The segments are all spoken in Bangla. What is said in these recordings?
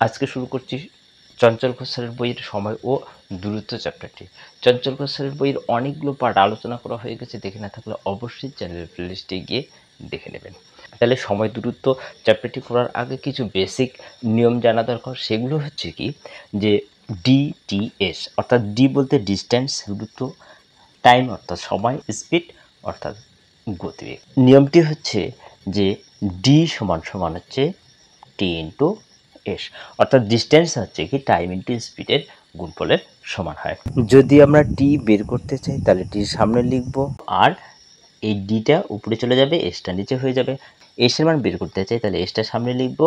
আজকে শুরু করছি চঞ্চল ঘোষ স্যারের বইয়ের সময় ও দূরত্ব চ্যাপ্টারটি। চঞ্চল ঘোষ স্যারের বইয়ের অনেকগুলো পার্ট আলোচনা করা হয়ে গেছে, দেখে না থাকলে অবশ্যই চ্যানেলের প্লেলিস্টে গিয়ে দেখে নেবেন। তাহলে সময় দূরত্ব চ্যাপ্টারটি পড়ার আগে কিছু বেসিক নিয়ম জানা দরকার। সেগুলো হচ্ছে কি, যে ডিটিএস অর্থাৎ ডি বলতে ডিস্ট্যান্স দূরত্ব, টাইম অর্থাৎ সময়, স্পিড অর্থাৎ গতিবেগ। নিয়মটি হচ্ছে যে ডি সমান সমান হচ্ছে টি ইন্টু এস, অর্থাৎ ডিস্টেন্স হচ্ছে কি টাইম ইন্টু স্পিডের গুণফলের সমান হয়। যদি আমরা টি বের করতে চাই তাহলে টির সামনে লিখব, আর এই ডিটা উপরে চলে যাবে, এসটা নিচে হয়ে যাবে। এসের মান বের করতে চাই তাহলে এসটা সামনে লিখব,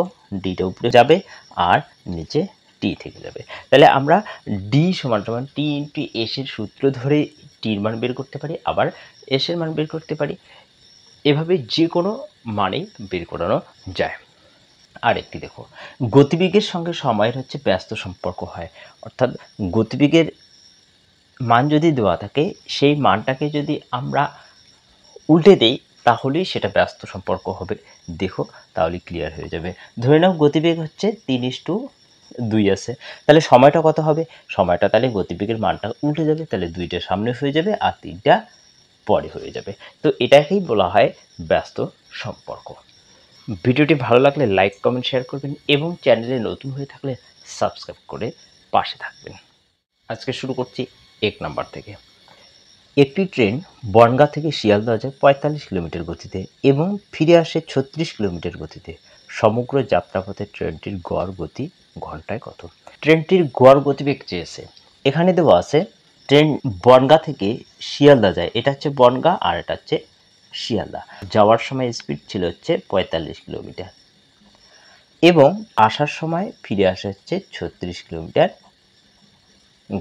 ডিটা উপরে যাবে আর নিচে টি থেকে যাবে। তাহলে আমরা ডি সমান সমান টি ইন্টু এসের সূত্র ধরে টির মান বের করতে পারি, আবার এসের মান বের করতে পারি। এভাবে যে কোনো মানেই বের করানো যায়। আরেকটি দেখো, গতিবেগের সঙ্গে সময়ের হচ্ছে ব্যস্ত সম্পর্ক হয়, অর্থাৎ গতিবেগের মান যদি দেওয়া থাকে সেই মানটাকে যদি আমরা উল্টে দেই তাহলেই সেটা ব্যস্ত সম্পর্ক হবে। দেখো তাহলে ক্লিয়ার হয়ে যাবে। ধরে নাও গতিবেগ হচ্ছে 3:2 আছে, তাহলে সময়টা কত হবে? সময়টা তাহলে গতিবেগের মানটা উল্টে যাবে, তাহলে 2টা সামনে হয়ে যাবে আর 3টা পরে হয়ে যাবে। তো এটাকেই বলা হয় ব্যস্ত সম্পর্ক। ভিডিওটি ভালো লাগলে লাইক, কমেন্ট, শেয়ার করবেন এবং চ্যানেলে নতুন হয়ে থাকলে সাবস্ক্রাইব করে পাশে থাকবেন। আজকে শুরু করছি 1 নাম্বার থেকে। একটি ট্রেন বনগাঁ থেকে শিয়ালদহ যায় 45 কিলোমিটার গতিতে এবং ফিরে আসে 36 কিলোমিটার গতিতে। সমগ্র যাত্রাপথে ট্রেনটির গড় গতি ঘন্টায় কত? ট্রেনটির গড় গতিবেগ চেয়েছে। এখানে দেওয়া আছে ট্রেন বনগাঁ থেকে শিয়ালদহ যায়, এটা হচ্ছে বনগাঁ আর এটা হচ্ছে শিয়ালদহ। যাওয়ার সময় স্পিড ছিল হচ্ছে 45 কিলোমিটার এবং আসার সময় ফিরে আসা হচ্ছে 36 কিলোমিটার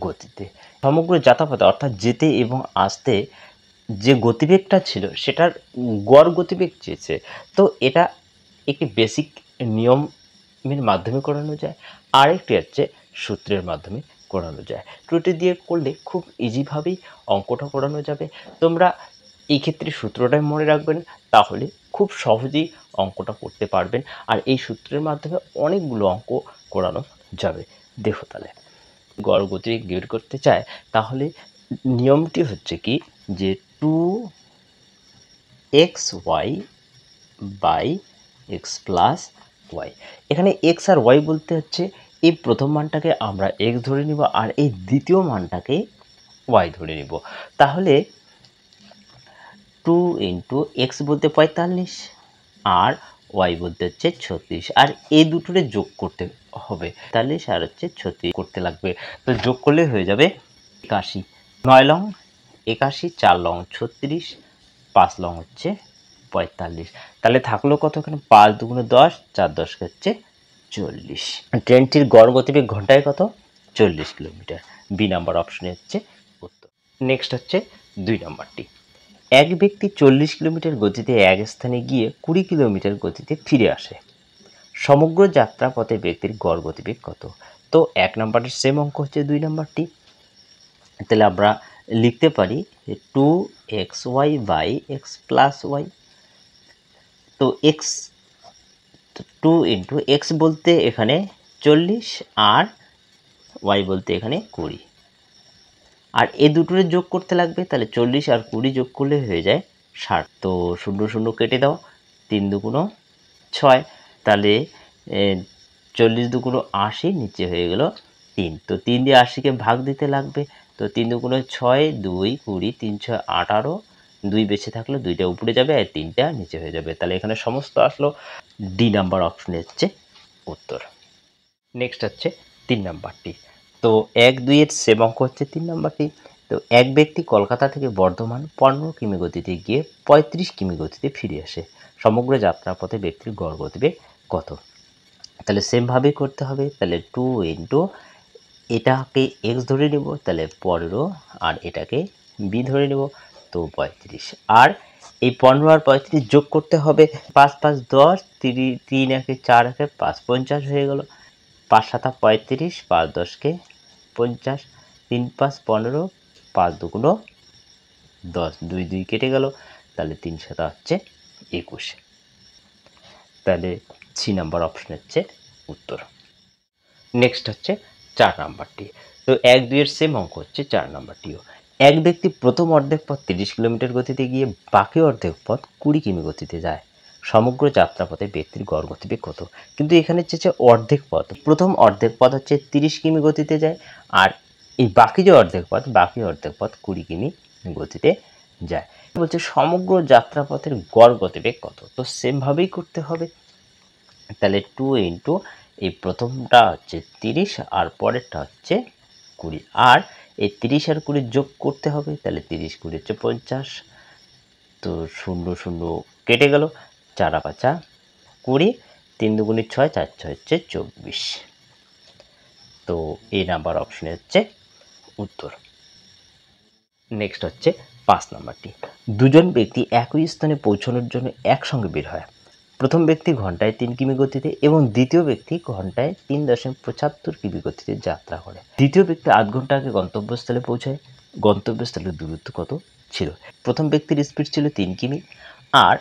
গতিতে। সমগ্র যাত্রাপথে অর্থাৎ যেতে এবং আসতে যে গতিবেগটা ছিল সেটার গড় গতিবেগ চেয়েছে। তো এটা একটি বেসিক নিয়মের মাধ্যমে করানো যায়, আরেকটি হচ্ছে সূত্রের মাধ্যমে করানো যায়। ত্রুটি দিয়ে করলে খুব ইজিভাবেই অঙ্কটা করানো যাবে। তোমরা এই ক্ষেত্রে সূত্রটাই মনে রাখবেন, তাহলে খুব সহজেই অঙ্কটা করতে পারবেন। আর এই সূত্রের মাধ্যমে অনেকগুলো অঙ্ক করানো যাবে। দেখো তাহলে গড় গতিবেগ বের করতে চায় তাহলে নিয়মটি হচ্ছে কি, যে 2xy by x plus y. এখানে এক্স আর ওয়াই বলতে হচ্ছে এই প্রথম মানটাকে আমরা এক্স ধরে নিব আর এই দ্বিতীয় মানটাকে ওয়াই ধরে নিব। তাহলে 2 ইন্টু এক্স বলতে 45 আর ওয়াই বলতে হচ্ছে 36, আর এই দুটোরে যোগ করতে হবে, 45 আর হচ্ছে 36 করতে লাগবে। তো যোগ করলে হয়ে যাবে 81। 9 লং 81, 4 লং 36, 5 লং হচ্ছে 45। তাহলে থাকলো কত? এখানে 5 দুগুণে 10, 4 10 হচ্ছে 40। ট্রেনটির গড় গতিবেগ ঘন্টায় কত? 40 কিলোমিটার। বি নাম্বার অপশনে হচ্ছে উত্তর। নেক্সট হচ্ছে 2 নাম্বারটি। এক ব্যক্তি 40 কিলোমিটার গতিতে এক স্থানে গিয়ে 20 কিলোমিটার গতিতে ফিরে আসে। সমগ্র যাত্রাপথে ব্যক্তির গড় গতিবেগ কত? তো 1 নাম্বারের সেম অঙ্ক হচ্ছে 2 নাম্বারটি। তাহলে আমরা লিখতে পারি 2xy by x plus y. তো এক্স 2 ইন্টু এক্স বলতে এখানে 40 আর ওয়াই বলতে এখানে 20, আর এই দুটোরে যোগ করতে লাগবে। তাহলে 40 আর 20 যোগ করলে হয়ে যায় 60। তো 0 0 কেটে দাও, 3 দুগুণ 6, তাহলে 40 দুগুণ 80, নিচে হয়ে গেল 3। তো 3 দিয়ে 80কে ভাগ দিতে লাগবে। তো 3 দুগুণ 6, 2 20, 3 6 18, 2 বেঁচে থাকলো, 2টা উপরে যাবে আর 3টা নিচে হয়ে যাবে। তাহলে এখানে সমস্ত আসলো। ডি নাম্বার অপশনে হচ্ছে উত্তর। নেক্সট হচ্ছে 3 নাম্বারটি। তো 1 2 এর সেম অঙ্ক হচ্ছে 3 নাম্বারটি। তো এক ব্যক্তি কলকাতা থেকে বর্ধমান 15 কিমি গতিতে গিয়ে 35 কিমি গতিতে ফিরে আসে। সমগ্র যাত্রাপথে ব্যক্তির গড় গতিবেগ কত? তাহলে সেমভাবেই করতে হবে। তাহলে 2 ইন্টু এটাকে এক্স ধরে নেব, তাহলে 15, আর এটাকে বি ধরে নেব, তো 35। আর এই 15 আর 35 যোগ করতে হবে। 5 5 10, 3 1 4 1 5 50 হয়ে গেল। 5 7 35, 5 10 50, 3 5 15, 5 দুগুণ 10, 2 2 কেটে গেল, তাহলে 3 7 হচ্ছে 21। তাহলে সি নাম্বার অপশন হচ্ছে উত্তর। নেক্সট হচ্ছে 4 নাম্বারটি। তো 1-2 এর সেম অঙ্ক হচ্ছে 4 নাম্বারটিও। এক ব্যক্তি প্রথম অর্ধেক পথ 30 কিলোমিটার গতিতে গিয়ে বাকি অর্ধেক পথ 20 কিমি গতিতে যায়। সমগ্র যাত্রাপথে ব্যক্তির গড় গতিবেগ কত? কিন্তু এখানে হচ্ছে অর্ধেক পথ। প্রথম অর্ধেক পথ হচ্ছে 30 কিমি গতিতে যায়, আর এই বাকি যে অর্ধেক পথ, বাকি অর্ধেক পথ 20 কিমি গতিতে যায়। বলছে সমগ্র যাত্রাপথের গড় গতিবেগ কত? তো সেম ভাবেই করতে হবে। তাহলে 2 ইন্টু এই প্রথমটা হচ্ছে 30 আর পরেরটা হচ্ছে 20, আর এই 30 আর 20 যোগ করতে হবে। তাহলে 30 20 হচ্ছে 50, তো 0 0 কেটে গেল, 4 5 20, 3 2 6, 4 6 হচ্ছে 24। তো এই নাম্বার অপশনে হচ্ছে উত্তর। নেক্সট হচ্ছে 5 নাম্বারটি। দুজন ব্যক্তি একই স্থানে পৌঁছানোর জন্য একসঙ্গে বের হয়। প্রথম ব্যক্তি ঘন্টায় 3 কিমি গতিতে এবং দ্বিতীয় ব্যক্তি ঘন্টায় 3.75 কিমি গতিতে যাত্রা করে। দ্বিতীয় ব্যক্তি আধ ঘন্টা আগে গন্তব্যস্থলে পৌঁছায়। গন্তব্যস্থলের দূরত্ব কত ছিল? প্রথম ব্যক্তির স্পিড ছিল 3 কিমি, আর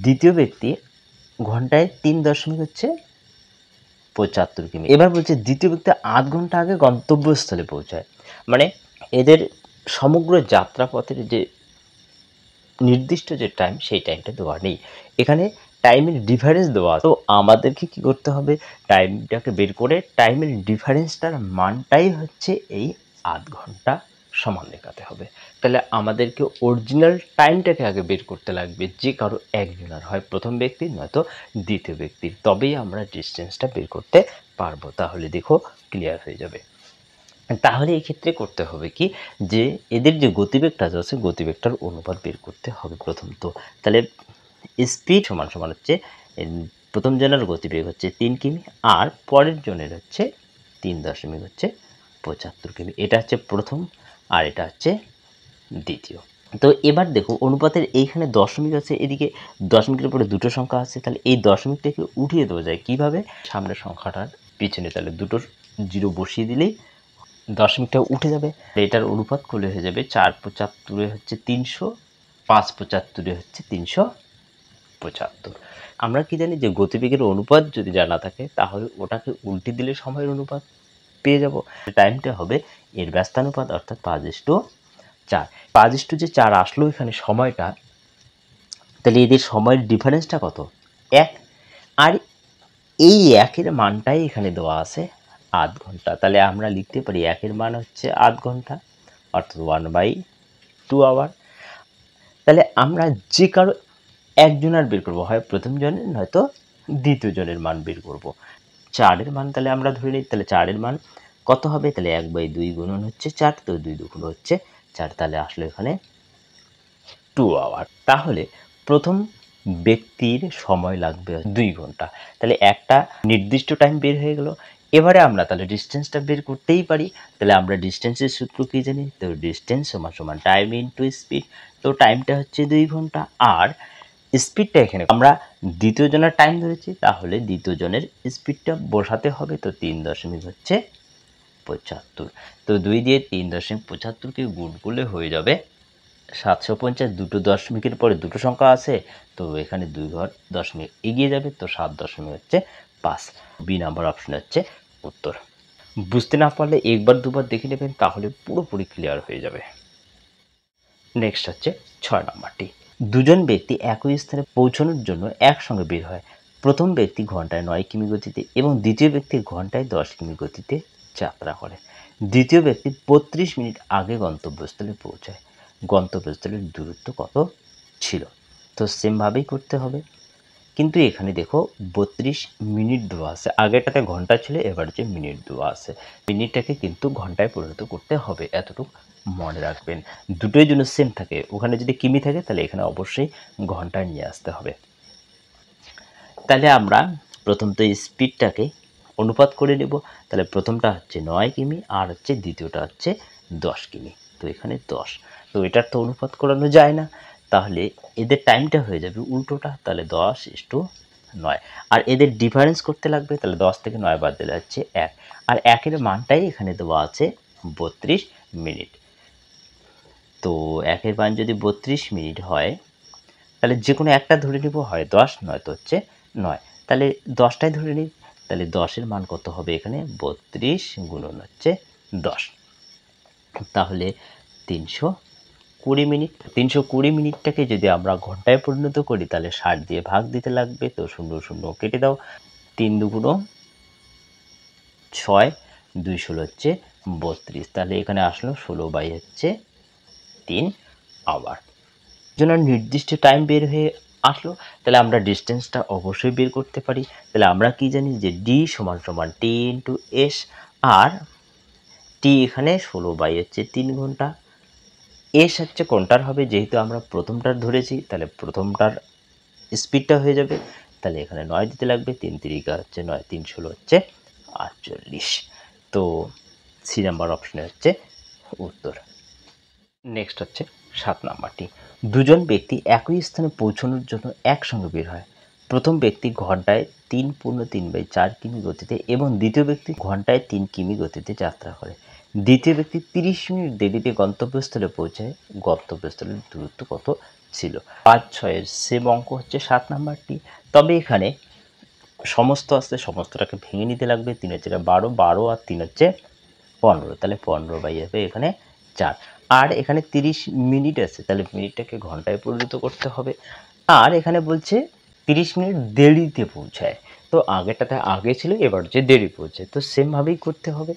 দ্বিতীয় ব্যক্তি ঘন্টায় 3.75 কিমি। এবার বলছে দ্বিতীয় ব্যক্তি আধ ঘন্টা আগে গন্তব্যস্থলে পৌঁছায়। মানে এদের সমগ্র যাত্রাপথের যে নির্দিষ্ট যে টাইম, সেই টাইমটা দেওয়া নেই, এখানে টাইমের ডিফারেন্স দেওয়া আছে। তো আমাদেরকে কি করতে হবে? টাইমটাকে বের করে টাইমের ডিফারেন্সটার মানটাই হচ্ছে এই আধ ঘন্টা সমান দেখাতে হবে। তাহলে আমাদেরকে অরিজিনাল টাইমটাকে আগে বের করতে লাগবে, যে কারো একজনের, হয় প্রথম ব্যক্তির নয়তো দ্বিতীয় ব্যক্তির, তবেই আমরা ডিস্টেন্সটা বের করতে পারবো। তাহলে দেখো ক্লিয়ার হয়ে যাবে। তাহলে এই ক্ষেত্রে করতে হবে কি, যে এদের যে গতিবেগটা আছে, গতিবেগটার অনুপাত বের করতে হবে প্রথম। তো তাহলে স্পিড সমান সমান হচ্ছে প্রথম জনের গতিবেগ হচ্ছে 3 কিমি, আর পরের জনের হচ্ছে 3.75 কিমি। এটা হচ্ছে প্রথম, আর এটা হচ্ছে দ্বিতীয়। তো এবার দেখো অনুপাতের এইখানে দশমিক আছে, এদিকে দশমিকের পরে দুটো সংখ্যা আছে, তাহলে এই দশমিকটাকে উঠিয়ে দেওয়া যায় কিভাবে? সামনের সংখ্যাটার পিছনে তাহলে দুটো জিরো বসিয়ে দিলেই দশমিকটা উঠে যাবে। এটার অনুপাত করলে হয়ে যাবে 4 75 হচ্ছে 300, 5 75 হচ্ছে 375। আমরা কি জানি যে গতিবেগের অনুপাত যদি জানা থাকে তাহলে ওটাকে উল্টে দিলে সময়ের অনুপাত পেয়ে যাব। টাইমটা হবে এর ব্যস্তানুপাত, অর্থাৎ 5:4। 5:4 আসলো এখানে সময়টা, তাহলে এদের সময়ের ডিফারেন্সটা কত? 1। আর এই 1-এর মানটাই এখানে দেওয়া আছে আধ ঘন্টা। তাহলে আমরা লিখতে পারি 1-এর মান হচ্ছে আধ ঘন্টা, অর্থাৎ 1/2 আওয়ার। তাহলে আমরা যে কারো একজনের বের করবো, হয় প্রথম জনের নয়তো দ্বিতীয় জনের মান বের করব। 4-এর মান তাহলে আমরা ধরে নিই, তাহলে 4-এর মান কত হবে? তাহলে 1/2 গুণন হচ্ছে 4, তো 2 2 হচ্ছে 4, তাহলে আসলে এখানে 2 আওয়ার। তাহলে প্রথম ব্যক্তির সময় লাগবে 2 ঘন্টা। তাহলে একটা নির্দিষ্ট টাইম বের হয়ে গেল। এবারে আমরা তাহলে ডিস্টেন্সটা বের করতেই পারি। তাহলে আমরা ডিস্টেন্সের সূত্র কি জানি? তো ডিস্টেন্স সমান সমান টাইম ইনটু স্পিড। তো টাইমটা হচ্ছে 2 ঘন্টা, আর স্পিডটা এখানে আমরা দ্বিতীয় জনের টাইম ধরেছি, তাহলে দ্বিতীয় জনের স্পিডটা বসাতে হবে। তো 3.75। তো 2 দিয়ে 3.75কে গুণ করলে হয়ে যাবে 750। দুটো দশমিকের পরে দুটো সংখ্যা আছে, তো এখানে 2 ঘর দশমিক এগিয়ে যাবে, তো 7.5। বি নাম্বার অপশন হচ্ছে উত্তর। বুঝতে না পারলে একবার দুবার দেখে নেবেন, তাহলে পুরোপুরি ক্লিয়ার হয়ে যাবে। নেক্সট হচ্ছে 6 নাম্বারটি। দুজন ব্যক্তি একই স্থানে পৌঁছানোর জন্য একসঙ্গে বের হয়। প্রথম ব্যক্তি ঘন্টায় 9 কিমি গতিতে এবং দ্বিতীয় ব্যক্তি ঘন্টায় 10 কিমি গতিতে যাত্রা করে। দ্বিতীয় ব্যক্তি 32 মিনিট আগে গন্তব্যস্থলে পৌঁছায়। গন্তব্যস্থলের দূরত্ব কত ছিল? তো সেমভাবেই করতে হবে, কিন্তু এখানে দেখো 32 মিনিট দেওয়া আছে, আগেরটাতে ঘন্টা ছিল, এবার যে মিনিট দেওয়া আছে, মিনিটটাকে কিন্তু ঘন্টায় পরিণত করতে হবে, এতটুকু মনে রাখবেন। দুটোই জন্য সেম থাকে, ওখানে যদি কিমি থাকে তাহলে এখানে অবশ্যই ঘন্টায় নিয়ে আসতে হবে। তাহলে আমরা প্রথম তো স্পিডটাকে অনুপাত করে নেব। তাহলে প্রথমটা হচ্ছে 9 কিমি, আর হচ্ছে দ্বিতীয়টা হচ্ছে 10 কিমি। তো এখানে 10, তো এটার তো অনুপাত করানো যায় না, তাহলে এদের টাইমটা হয়ে যাবে উল্টোটা। তাহলে 10:9, আর এদের ডিফারেন্স করতে লাগবে। তাহলে 10 থেকে 9 বাদ দিলে হচ্ছে 1, আর 1-এর মানটাই এখানে দেওয়া আছে 32 মিনিট। তো 1-এর মান যদি 32 মিনিট হয়, তাহলে যে কোনো একটা ধরে নিব, হয় 10 নয়তো হচ্ছে 9। তাহলে 10টাই ধরে নিই, তাহলে 10-এর মান কত হবে এখানে 32 গুণন হচ্ছে 10, তাহলে 320 মিনিট। 320 মিনিটটাকে যদি আমরা ঘন্টায় পরিণত করি তাহলে 60 দিয়ে ভাগ দিতে লাগবে, তো 0 0 কেটে দাও, 3 দুগুণ 6, 2 16 হচ্ছে 32, তাহলে এখানে আসলো 16/3 আওয়ার। জন্য নির্দিষ্ট টাইম বের হয়ে আসলো। তাহলে আমরা ডিস্টেন্সটা অবশ্যই বের করতে পারি। তাহলে আমরা কি জানি যে ডি সমান সমান টি ইন্টু এস, আর টি এখানে 16/3 ঘন্টা। এস হচ্ছে কোনটার হবে, যেহেতু আমরা প্রথমটার ধরেছি তাহলে প্রথমটার স্পিডটা হয়ে যাবে, তাহলে এখানে 9 দিতে লাগবে, 3 তিরিকা হচ্ছে 9, 3 16 হচ্ছে 48। তো সি নাম্বার অপশনে হচ্ছে উত্তর। নেক্সট হচ্ছে 7 নাম্বারটি। দুজন ব্যক্তি একই স্থানে পৌঁছানোর জন্য একসঙ্গে বের হয়। প্রথম ব্যক্তি ঘন্টায় 3/4 কিমি গতিতে এবং দ্বিতীয় ব্যক্তি ঘন্টায় 3 কিমি গতিতে যাত্রা করে। দ্বিতীয় ব্যক্তি 30 মিনিট দেরিতে গন্তব্যস্থলে পৌঁছায়। গন্তব্যস্থলের দূরত্ব কত ছিল? 5-6-এর সেম অঙ্ক হচ্ছে 7 নাম্বারটি। তবে এখানে সমস্ত আসতে সমস্তটাকে ভেঙে নিতে লাগবে। 3 হচ্ছে 12, 12 আর 3 হচ্ছে 15, তাহলে 15/হবে এখানে 4। আর এখানে 30 মিনিট আছে, তাহলে মিনিটটাকে ঘন্টায় পরিণত করতে হবে। আর এখানে বলছে 30 মিনিট দেরিতে পৌঁছায়, তো আগেরটাতে আগে ছিল, এবার হচ্ছে দেরি পৌঁছায়, তো সেমভাবেই করতে হবে।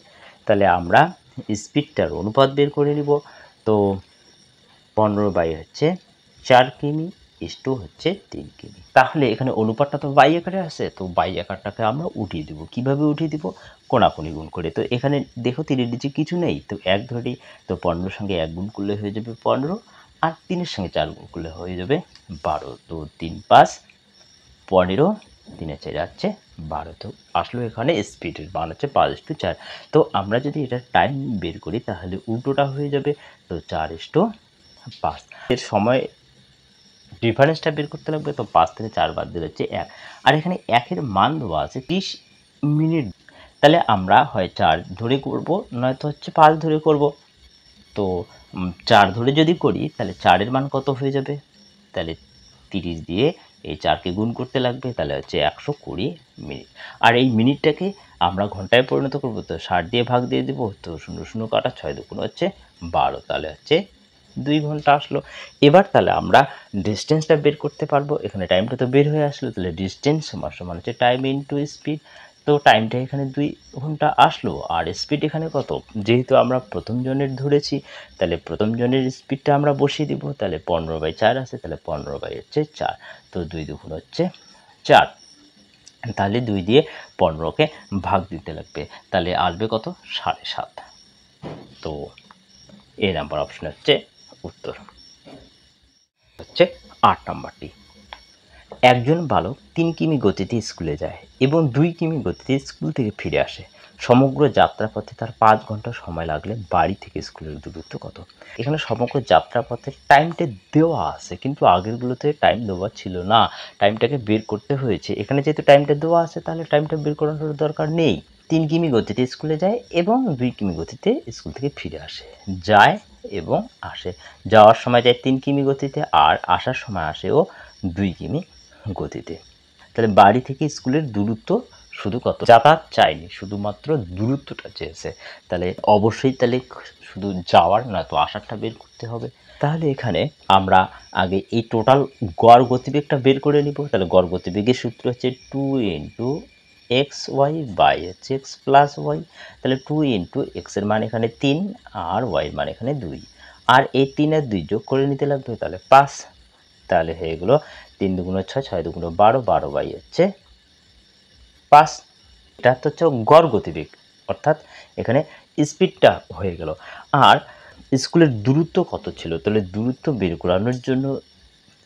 তাহলে আমরা স্পিডটার অনুপাত বের করে নিব। তো 15/4 কিমি ইস্টু হচ্ছে 3 কিমি। তাহলে এখানে অনুপাতটা তো বাই আকারে আছে, তো বাই আকারটাকে আমরা উঠিয়ে দিব। কিভাবে উঠিয়ে দিব? কোণাকুণি গুণ করে। তো এখানে দেখো 3 এর নিচে কিছু নেই, তো 1 ধরি, তো 15 সঙ্গে 1 গুণ করলে হয়ে যাবে 15, আর 3 এর সঙ্গে 4 গুণ করলে হয়ে যাবে 12, তো 3 5 15, 3 4 যাচ্ছে 12, তো আসলে এখানে স্পিডের মান হচ্ছে 5:4। তো আমরা যদি এটা টাইম বের করি তাহলে উল্টোটা হয়ে যাবে, তো 4:5। এর সময় ডিফারেন্সটা বের করতে লাগবে, তো 5 থেকে 4 বাদ দিলে হচ্ছে 1। আর এখানে 1 এর মান দেওয়া আছে 30 মিনিট, তাহলে আমরা হয় 4 ধরে করব, নয়তো হচ্ছে 5 ধরে করব। তো 4 ধরে যদি করি তাহলে 4 এর মান কত হয়ে যাবে? তাহলে 30 দিয়ে এই 4কে গুণ করতে লাগবে, তাহলে হচ্ছে 120 মিনিট। আর এই মিনিটটাকে আমরা ঘন্টায় পরিণত করব, তো 60 দিয়ে ভাগ দিয়ে দেবো, তো 0 0 কাটা, 6 দুগুণ হচ্ছে 12, তাহলে হচ্ছে 2 ঘন্টা আসলো। এবার তাহলে আমরা ডিস্টেন্সটা বের করতে পারবো। এখানে টাইমটা তো বের হয়ে আসলো, তাহলে ডিস্টেন্স সমান সমান হচ্ছে টাইম ইন্টু স্পিড। তো টাইমটা এখানে 2 ঘন্টা আসলো, আর স্পিড এখানে কত? যেহেতু আমরা প্রথম জনের ধরেছি, তাহলে প্রথম জনের স্পিডটা আমরা বসিয়ে দিব। তাহলে 15/4 আছে, তাহলে 15/4, তো 2 দুগুণ হচ্ছে 4, তাহলে 2 দিয়ে 15কে ভাগ দিতে লাগবে, তাহলে আসবে কত? 7.5। তো এ নাম্বার অপশন হচ্ছে উত্তর। হচ্ছে 8 নাম্বারটি। একজন বালক 3 কিমি গতিতে স্কুলে যায় এবং 2 কিমি গতিতে স্কুল থেকে ফিরে আসে। সমগ্র যাত্রাপথে তার 5 ঘন্টা সময় লাগলে বাড়ি থেকে স্কুলের দূরত্ব কত? এখানে সমগ্র যাত্রাপথের টাইমটা দেওয়া আছে, কিন্তু আগেরগুলোতে টাইম দেওয়া ছিল না, টাইমটাকে বের করতে হয়েছে। এখানে যেহেতু টাইমটা দেওয়া আছে তাহলে টাইমটা বের করানোর দরকার নেই। 3 কিমি গতিতে স্কুলে যায় এবং 2 কিমি গতিতে স্কুল থেকে ফিরে আসে। যায় এবং আসে। যাওয়ার সময় যায় 3 কিমি গতিতে, আর আসার সময় আসেও 2 কিমি গতিতে। তাহলে বাড়ি থেকে স্কুলের দূরত্ব শুধু কত? যাতায়াত চাইনি, শুধুমাত্র দূরত্বটা চেয়েছে। তাহলে অবশ্যই তাহলে শুধু যাওয়ার না, তো আসারটা বের করতে হবে। তাহলে এখানে আমরা আগে এই টোটাল গড় গতিবেগটা বের করে নিব। তাহলে গড় গতিবেগের সূত্র হচ্ছে 2 ইন্টু এক্স ওয়াই বাই হচ্ছে এক্স প্লাস ওয়াই। তাহলে 2 ইন্টু এক্স এর মান এখানে 3, আর ওয়াই এর মান এখানে 2, আর এই 3 আর 2 যোগ করে নিতে লাগবে, তাহলে 5। তাহলে হয়ে গেল 3 দুগুণ 6, 6 দুগুণ 12, 12/5। এটা হচ্ছে গড় গতিবেগ, অর্থাৎ এখানে স্পিডটা হয়ে গেল। আর স্কুলের দূরত্ব কত ছিল? তাহলে দূরত্ব বের করানোর জন্য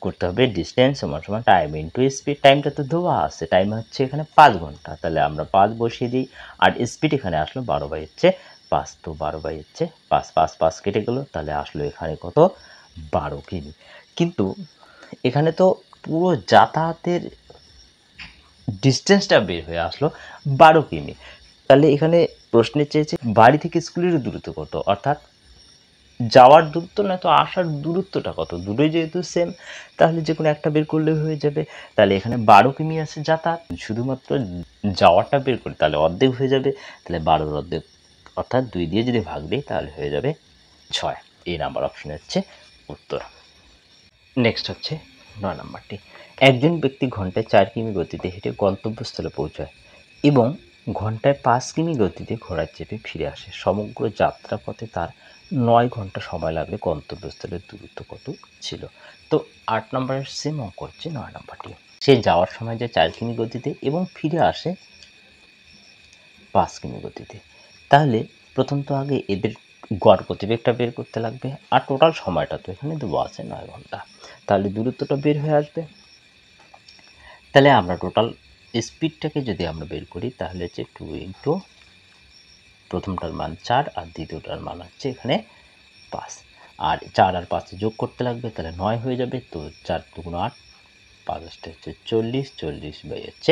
করতে হবে ডিস্টেন্স সমান সমান টাইম ইন্টু স্পিড। টাইমটা তো দেওয়া আছে, টাইম হচ্ছে এখানে 5 ঘন্টা, তাহলে আমরা 5 বসিয়ে দিই, আর স্পিড এখানে আসলো 12/5, তো 12/5, 5 5 কেটে গেল, তাহলে আসলো এখানে কত? 12 কিমি। কিন্তু এখানে তো পুরো যাতায়াতের ডিস্টেন্সটা বের হয়ে আসলো 12 কিমি। তাহলে এখানে প্রশ্নে চেয়েছে বাড়ি থেকে স্কুলের দূরত্ব কত, অর্থাৎ যাওয়ার দূরত্ব না, তো আসার দূরত্বটা কত? দুটোই যেহেতু সেম, তাহলে যে কোনো একটা বের করলে হয়ে যাবে। তাহলে এখানে 12 কিমি আছে যাতায়াত, শুধুমাত্র যাওয়াটা বের করি তাহলে অর্ধেক হয়ে যাবে, তাহলে 12 অর্ধেক অর্থাৎ 2 দিয়ে যদি ভাগ দিই তাহলে হয়ে যাবে 6। এই নাম্বার অপশনে হচ্ছে উত্তর। নেক্সট হচ্ছে 9 নাম্বারটি। একজন ব্যক্তি ঘন্টায় 4 কিমি গতিতে হেঁটে গন্তব্যস্থলে পৌঁছায় এবং ঘন্টায় 5 কিমি গতিতে ঘোড়ায় চেপে ফিরে আসে। সমগ্র যাত্রাপথে তার 9 ঘন্টা সময় লাগলে গন্তব্যস্থলের দূরত্ব কত ছিল? তো 8 নম্বরের সেম অঙ্ক হচ্ছে 9 নাম্বারটি। সে যাওয়ার সময় যায় 4 কিমি গতিতে এবং ফিরে আসে 5 কিমি গতিতে। তাহলে প্রথম তো আগে এদের গড় গতিবেগটা বের করতে লাগবে, আর টোটাল সময়টা তো এখানে দেওয়া আছে 9 ঘন্টা। তাহলে দূরত্বটা বের হয়ে আসবে। তাহলে আমরা টোটাল স্পিডটাকে যদি আমরা বের করি তাহলে হচ্ছে 2 ইন্টু প্রথমটার মান 4 আর দ্বিতীয়টার মান হচ্ছে এখানে 5, আর 4 আর 5 যোগ করতে লাগবে, তাহলে 9 হয়ে যাবে। তো 4 দুগুণ 8, 5 হচ্ছে 40, 40 বাই হচ্ছে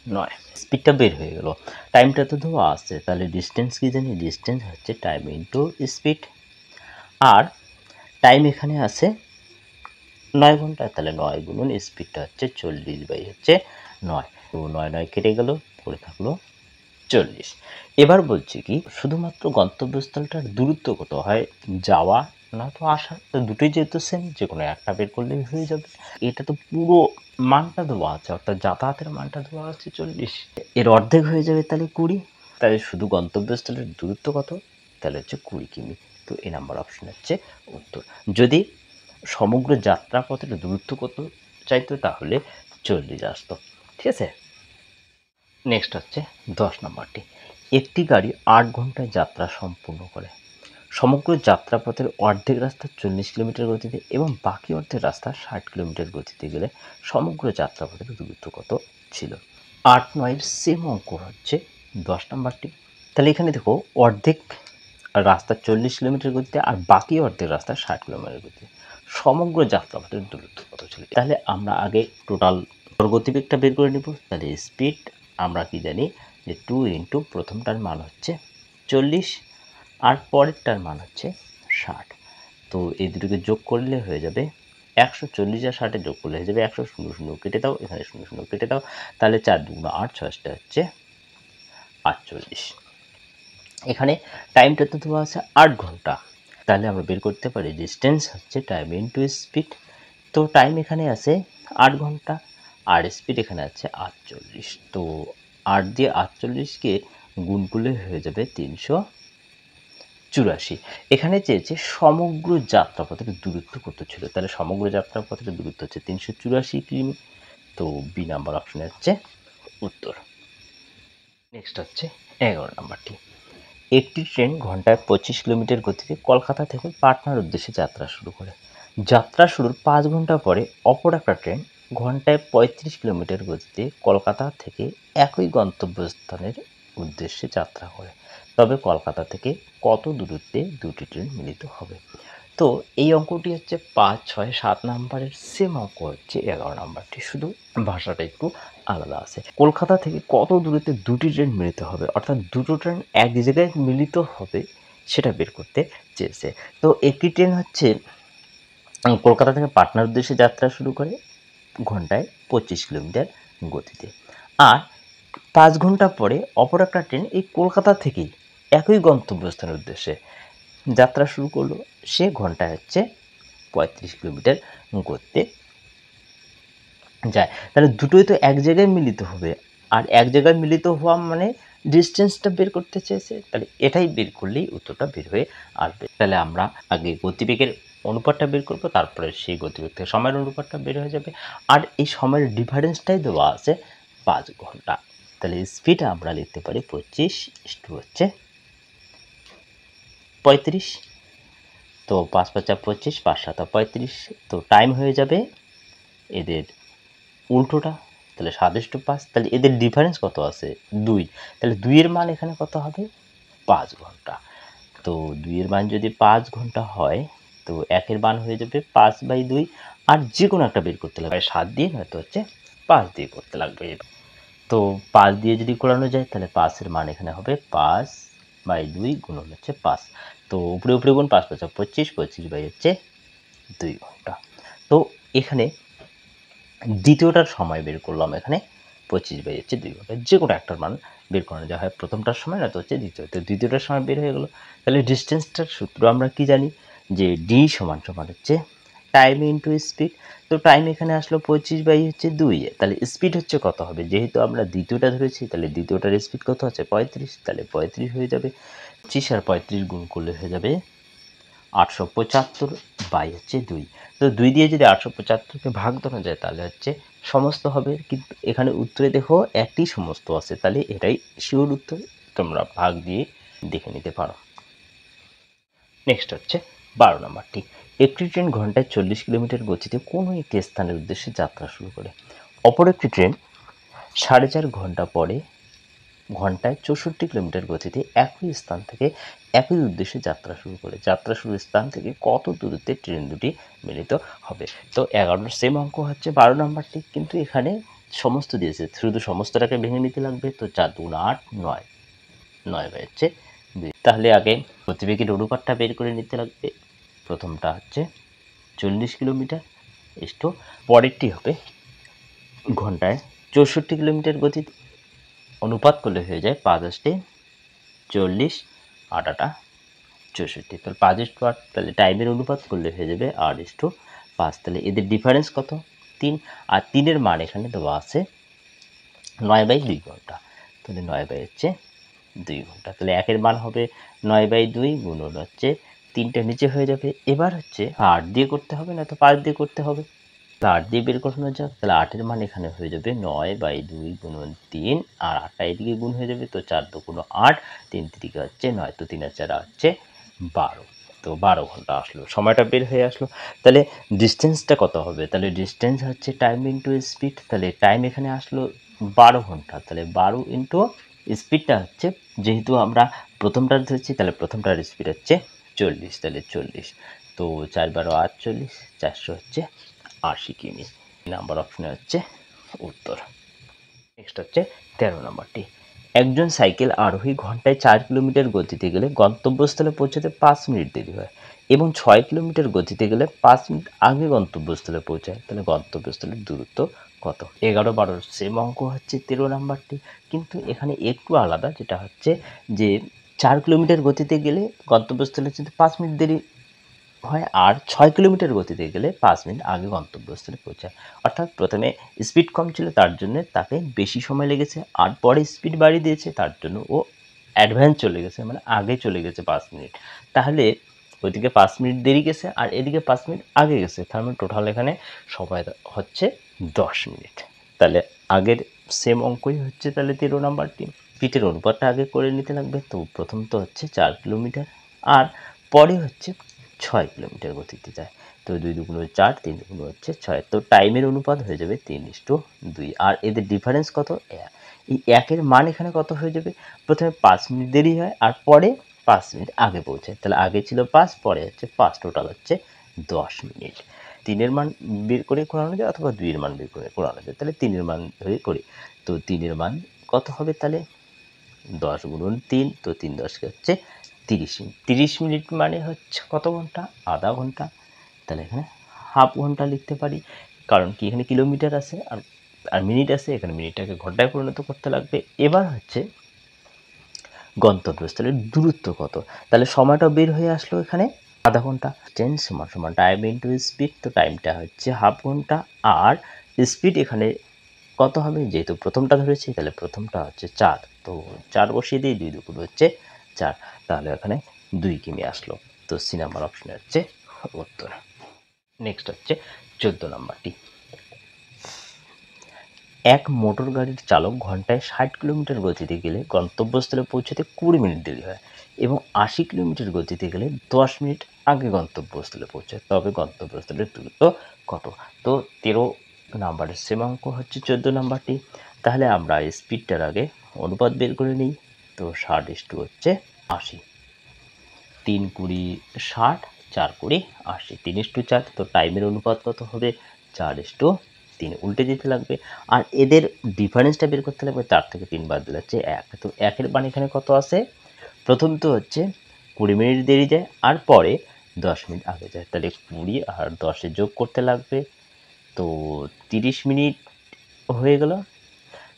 9। স্পিডটা বের হয়ে গেল। টাইমটা তো দেওয়া আছে, তাহলে ডিস্টেন্স কি জানি? ডিস্টেন্স হচ্ছে টাইম ইন্টু স্পিড, আর টাইম এখানে আছে 9 ঘন্টা, তাহলে 9 গুণন স্পিডটা হচ্ছে 40 বাই হচ্ছে 9। তো 9 9 কেটে গেল, পড়ে থাকলো 40। এবার বলছি কি শুধুমাত্র গন্তব্যস্থলটার দূরত্ব কত হয়, যাওয়া না তো আসা, তো দুটোই যেহেতু সেম, যে কোনো একটা বের করলেই হয়ে যাবে। এটা তো পুরো মানটা দেওয়া আছে, অর্থাৎ যাতায়াতের মানটা দেওয়া আছে 40, এর অর্ধেক হয়ে যাবে তাহলে 20। তাহলে শুধু গন্তব্যস্থলের দূরত্ব কত? তাহলে হচ্ছে 20 কিমি। তো এই নাম্বার অপশন হচ্ছে উত্তর। যদি সমগ্র যাত্রাপথের দূরত্ব কত চাইতো তাহলে 40 আসতো। ঠিক আছে। নেক্সট হচ্ছে 10 নম্বরটি। একটি গাড়ি 8 ঘন্টায় যাত্রা সম্পূর্ণ করে। সমগ্র যাত্রাপথের অর্ধেক রাস্তা 40 কিলোমিটার গতিতে এবং বাকি অর্ধেক রাস্তা 60 কিলোমিটার গতিতে গেলে সমগ্র যাত্রাপথের দূরত্ব কত ছিল? 8-9 সেম অঙ্ক হচ্ছে 10 নম্বরটি। তাহলে এখানে দেখো অর্ধেক রাস্তা 40 কিলোমিটার গতিতে আর বাকি অর্ধেক রাস্তা 60 কিলোমিটার গতিতে, সমগ্র যাত্রাপথের দূরত্ব কত ছিল? তাহলে আমরা আগে টোটাল গতিবেগটা বের করে নেব। তাহলে স্পিড আমরা কি জানি যে 2 ইন্টু প্রথমটার মান হচ্ছে 40 আর পরেরটার মান হচ্ছে 60। তো এই দুটোকে যোগ করলে হয়ে যাবে 140, আর 60 যোগ করলে হয়ে যাবে 100। 0 0 কেটে দাও, এখানে 0 0 কেটে দাও, তাহলে 4 2 8, 6 হচ্ছে 48। এখানে টাইমটা তো দেওয়া আছে 8 ঘন্টা, তাহলে আমরা বের করতে পারি ডিস্টেন্স হচ্ছে টাইম ইন্টু স্পিড। তো টাইম এখানে আছে 8 ঘন্টা আর স্পিড এখানে আছে 48। তো 8 দিয়ে 48কে গুণ করলে হয়ে যাবে 384। এখানে চেয়েছে সমগ্র যাত্রাপথের দূরত্ব কত ছিল, তাহলে সমগ্র যাত্রাপথের দূরত্ব হচ্ছে 384 কিমি। তো বি নাম্বার অপশনে হচ্ছে উত্তর। নেক্সট হচ্ছে 11 নাম্বারটি। একটি ট্রেন ঘন্টায় 25 কিলোমিটার গতিতে কলকাতা থেকে পাটনার উদ্দেশ্যে যাত্রা শুরু করে। যাত্রা শুরুর 5 ঘন্টা পরে অপর একটা ট্রেন ঘন্টায় 35 কিলোমিটার গতিতে কলকাতা থেকে একই গন্তব্যস্থানের উদ্দেশ্যে যাত্রা করে। তবে কলকাতা থেকে কত দূরত্বে দুটি ট্রেন মিলিত হবে? তো এই অঙ্কটি হচ্ছে 5, 6, 7 নাম্বারের সেম অঙ্ক হচ্ছে 11 নাম্বারটি, শুধু ভাষাটা একটু আলাদা আছে। কলকাতা থেকে কত দূরত্বে দুটি ট্রেন মিলিত হবে, অর্থাৎ দুটো ট্রেন এক জায়গায় মিলিত হবে সেটা বের করতে চেয়েছে। তো একটি ট্রেন হচ্ছে কলকাতা থেকে পাটনার উদ্দেশ্যে যাত্রা শুরু করে ঘন্টায় 25 কিলোমিটার গতিতে, আর 5 ঘন্টা পরে অপর একটা ট্রেন এই কলকাতা থেকেই একই গন্তব্যস্থানের উদ্দেশ্যে যাত্রা শুরু করলো, সে ঘন্টায় হচ্ছে 35 কিলোমিটার গতিতে যায়। তাহলে দুটোই তো এক জায়গায় মিলিত হবে, আর এক জায়গায় মিলিত হওয়া মানে ডিস্টেন্সটা বের করতে চেয়েছে, তাহলে এটাই বের করলেই উত্তরটা বের হয়ে আসবে। তাহলে আমরা আগে গতিবেগের অনুপাতটা বের করব, তারপরে সেই গতিবেগ থেকে সময়ের অনুপাতটা বের হয়ে যাবে, আর এই সময়ের ডিফারেন্সটাই দেওয়া আছে 5 ঘন্টা। তাহলে স্পিড আমরা লিখতে পারি 25 ইস্টু হচ্ছে 35। তো 5 5 25, 5 7 35। তো টাইম হয়ে যাবে এদের উল্টোটা, তাহলে 7:5। তাহলে এদের ডিফারেন্স কত আছে? 2। তাহলে 2 এর মান এখানে কত হবে? 5 ঘন্টা। তো 2 এর মান যদি 5 ঘন্টা হয় তো 1 এর মান হয়ে যাবে 5/2, আর যে কোনো একটা বের করতে লাগবে 7 দিয়ে, নয়তো হচ্ছে 5 দিয়ে করতে লাগবে। তো 5 দিয়ে যদি করানো যায় তাহলে 5 এর মান এখানে হবে 5/2 গুণন হচ্ছে 5। তো উপরে উপরে গুণ 5 5 25, 25 বাই হচ্ছে 2 ঘন্টা। তো এখানে দ্বিতীয়টার সময় বের করলাম এখানে 25/2 ঘন্টা, যে কোনো একটার মান বের করানো যায়, হয় প্রথমটার সময় না তো হচ্ছে দ্বিতীয়, তো দ্বিতীয়টার সময় বের হয়ে গেলো। তাহলে ডিস্টেন্সটার সূত্র আমরা কি জানি, যে ডি সমান সমান হচ্ছে টাইম ইন্টু স্পিড। তো টাইম এখানে আসলো 25/2, তাহলে স্পিড হচ্ছে কত হবে, যেহেতু আমরা দ্বিতীয়টা ধরেছি তাহলে দ্বিতীয়টার স্পিড কত আছে 35, তাহলে 35 হয়ে যাবে। 25 আর 35 গুণ করলে হয়ে যাবে 875/2। তো 2 দিয়ে যদি 875কে ভাগ দেওয়া যায় তাহলে হচ্ছে সমস্ত হবে, কিন্তু এখানে উত্তরে দেখো একই সমস্ত আছে, তাহলে এটাই শিওর উত্তর, তোমরা ভাগ দিয়ে দেখে নিতে পারো। নেক্সট হচ্ছে 12 নম্বরটি। একটি ট্রেন ঘন্টায় 40 কিলোমিটার গতিতে কোনো একটি স্থানের উদ্দেশ্যে যাত্রা শুরু করে। অপর একটি ট্রেন 4.5 ঘন্টা পরে ঘন্টায় 64 কিলোমিটার গতিতে একই স্থান থেকে একই উদ্দেশ্যে যাত্রা শুরু করে। যাত্রা শুরুর স্থান থেকে কত দূরত্বে ট্রেন দুটি মিলিত হবে। তো 11 সেম অঙ্ক হচ্ছে 12 নম্বরটি, কিন্তু এখানে সমস্ত দিয়েছে, শুধু সমস্তটাকে ভেঙে নিতে লাগবে। তো 4 2 8 9, 9 হচ্ছে 2। তাহলে আগে গতিবেগের অনুপাতটা বের করে নিতে লাগবে। প্রথমটা হচ্ছে 40 কিলোমিটার ইস্টু পরেরটি হবে ঘন্টায় 64 কিলোমিটার গতিতে, অনুপাত করলে হয়ে যায় 5 8 40, 8 8 64। তাহলে 5:8, তাহলে টাইমের অনুপাত করলে হয়ে যাবে 8:5। তাহলে এদের ডিফারেন্স কত 3, আর 3-এর মান এখানে দেওয়া আছে 9/2 ঘন্টা, তাহলে 9/2 ঘন্টা। তাহলে 1-এর মান হবে 9/2 গুণন হচ্ছে 3টা নিচে হয়ে যাবে। এবার হচ্ছে 8 দিয়ে করতে হবে না তো 5 দিয়ে করতে হবে, 8 দিয়ে বের করানো যাক। তাহলে 8-এর মান এখানে হয়ে যাবে 9/2 গুণন 3, আর 8টা এদিকে গুণ হয়ে যাবে। তো 4 2 8, 3 3 হচ্ছে 9, তো 3 আর 4 হচ্ছে 12। তো 12 ঘন্টা আসলো, সময়টা বের হয়ে আসলো। তাহলে ডিস্টেন্সটা কত হবে, তাহলে ডিস্টেন্স হচ্ছে টাইম ইন্টু স্পিড। তাহলে টাইম এখানে আসলো 12 ঘন্টা, তাহলে 12 ইন্টু স্পিডটা হচ্ছে, যেহেতু আমরা প্রথমটা ধরছি তাহলে প্রথমটার স্পিড হচ্ছে 40, তাহলে 40। তো 4 12 48, 400 হচ্ছে 80 কিমি। নাম্বার অপশনে হচ্ছে উত্তর। নেক্সট হচ্ছে 13 নম্বরটি। একজন সাইকেল আরোহী ঘন্টায় 4 কিলোমিটার গতিতে গেলে গন্তব্যস্থলে পৌঁছাতে 5 মিনিট দেরি হয়, এবং 6 কিলোমিটার গতিতে গেলে 5 মিনিট আগে গন্তব্যস্থলে পৌঁছায়। তাহলে গন্তব্যস্থলের দূরত্ব কত? 11 12 সেম অঙ্ক হচ্ছে 13 নম্বরটি, কিন্তু এখানে একটু আলাদা, যেটা হচ্ছে যে 4 কিলোমিটার গতিতে গেলে গন্তব্যস্থলে যদি 5 মিনিট দেরি হয়, আর 6 কিলোমিটার গতিতে গেলে 5 মিনিট আগে গন্তব্যস্থলে পৌঁছায়। অর্থাৎ প্রথমে স্পিড কম ছিল তার জন্য তাকে বেশি সময় লেগেছে, আর পরে স্পিড বাড়িয়ে দিয়েছে তার জন্য ও অ্যাডভান্স চলে গেছে, মানে আগে চলে গেছে 5 মিনিট। তাহলে ওইদিকে 5 মিনিট দেরি গেছে আর এদিকে 5 মিনিট আগে গেছে, তার মানে টোটাল এখানে সময় হচ্ছে 10 মিনিট। তাহলে আগের সেম অঙ্কই হচ্ছে তাহলে 13 নাম্বারটি। স্পিডের অনুপাতটা আগে করে নিতে লাগবে। তো প্রথম তো হচ্ছে 4 কিলোমিটার, আর পরে হচ্ছে 6 কিলোমিটার গতিতে যায়। তো 2 2 4, 3 2 হচ্ছে 6। তো টাইমের অনুপাত হয়ে যাবে 3:2, আর এদের ডিফারেন্স কত 1। এই 1-এর মান এখানে কত হয়ে যাবে, প্রথমে 5 মিনিট দেরি হয় আর পরে 5 মিনিট আগে পৌঁছায়। তাহলে আগে ছিল 5, পরে হচ্ছে 5, টোটাল হচ্ছে 10 মিনিট। 3-এর মান বের করে করানো যায় অথবা 2-এর মান বের করে করানো যায়। তাহলে 3-এর মান ধরে করি। তো 3-এর মান কত হবে, তাহলে 10 গুণন 3, তো 3 10 হচ্ছে 30 মিনিট। 30 মিনিট মানে হচ্ছে কত ঘন্টা, আধা ঘন্টা। তাহলে এখানে হাফ ঘন্টা লিখতে পারি, কারণ কি এখানে কিলোমিটার আছে আর আর মিনিট আছে, এখানে মিনিটটাকে ঘন্টায় পরিণত করতে লাগবে। এবার হচ্ছে গন্তব্যস্থলের দূরত্ব কত, তাহলে সময়টা বের হয়ে আসলো এখানে আধা ঘন্টা। চেঞ্জ সমান সমান টাইম ইন্টু স্পিড, তো টাইমটা হচ্ছে হাফ ঘন্টা, আর স্পিড এখানে কত হবে, যেহেতু প্রথমটা ধরেছি তাহলে প্রথমটা হচ্ছে 4, তো 4 বসিয়ে দিয়ে 2 2 হচ্ছে 4, তাহলে এখানে 2 কিমি আসলো। তো সি নাম্বার অপশনে হচ্ছে উত্তর। নেক্সট হচ্ছে 14 নাম্বারটি। এক মোটর গাড়ির চালক ঘন্টায় 60 কিলোমিটার গতিতে গেলে গন্তব্যস্থলে পৌঁছাতে 20 মিনিট দেরি হয়, এবং 80 কিলোমিটার গতিতে গেলে 10 মিনিট আগে গন্তব্যস্থলে পৌঁছায়, তবে গন্তব্যস্থলের দূরত্ব কত? তো 13 নাম্বারের সেম অঙ্ক হচ্ছে 14 নাম্বারটি। তাহলে আমরা স্পিডটার আগে অনুপাত বের করে নিই। তো 60 হচ্ছে 80, 3 20 60, 4 20 80, 3:4। তো টাইমের অনুপাত কত হবে 4:3, উল্টে দিতে লাগবে। আর এদের ডিফারেন্সটা বের করতে লাগবে, 4 থেকে 3 বাদ দিলে হচ্ছে 1। তো 1-এর মান এখানে কত আছে, প্রথম তো হচ্ছে 20 মিনিট দেরি যায় আর পরে 10 মিনিট আগে যায়, তাহলে 20 আর 10 যোগ করতে লাগবে। তো 30 মিনিট হয়ে গেল।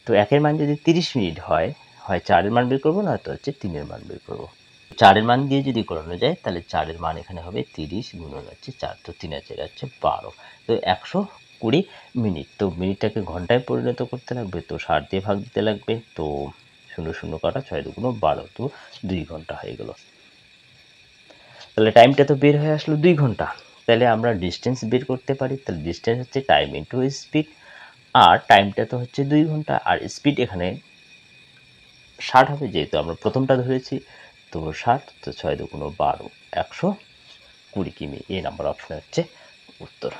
তো 1-এর মান যদি 30 মিনিট হয়, হয় 4-এর মান বের করব, নয়তো হচ্ছে 3-এর মান বের করব। 4-এর মান দিয়ে যদি করানো যায় তাহলে 4-এর মান এখানে হবে 30 গুণন হচ্ছে 4, তো 3 আর 4 হচ্ছে 12, তো 120 মিনিট। তো মিনিটটাকে ঘন্টায় পরিণত করতে লাগবে, তো 60 দিয়ে ভাগ দিতে লাগবে, তো 0 0 কাটা, 6 দুগুণ 12, তো 2 ঘন্টা হয়ে গেল। তাহলে টাইমটা তো বের হয়ে আসলো 2 ঘন্টা। তাহলে আমরা ডিস্টেন্স বের করতে পারি। তাহলে ডিস্টেন্স হচ্ছে টাইম ইন্টু স্পিড, আর টাইমটা তো হচ্ছে 2 ঘন্টা, আর স্পিড এখানে 60 হবে, যেহেতু আমরা প্রথমটা ধরেছি। তো 60, তো 6 দুগুণ 12, 120 কিমি। এই নাম্বার অপশন হচ্ছে উত্তর।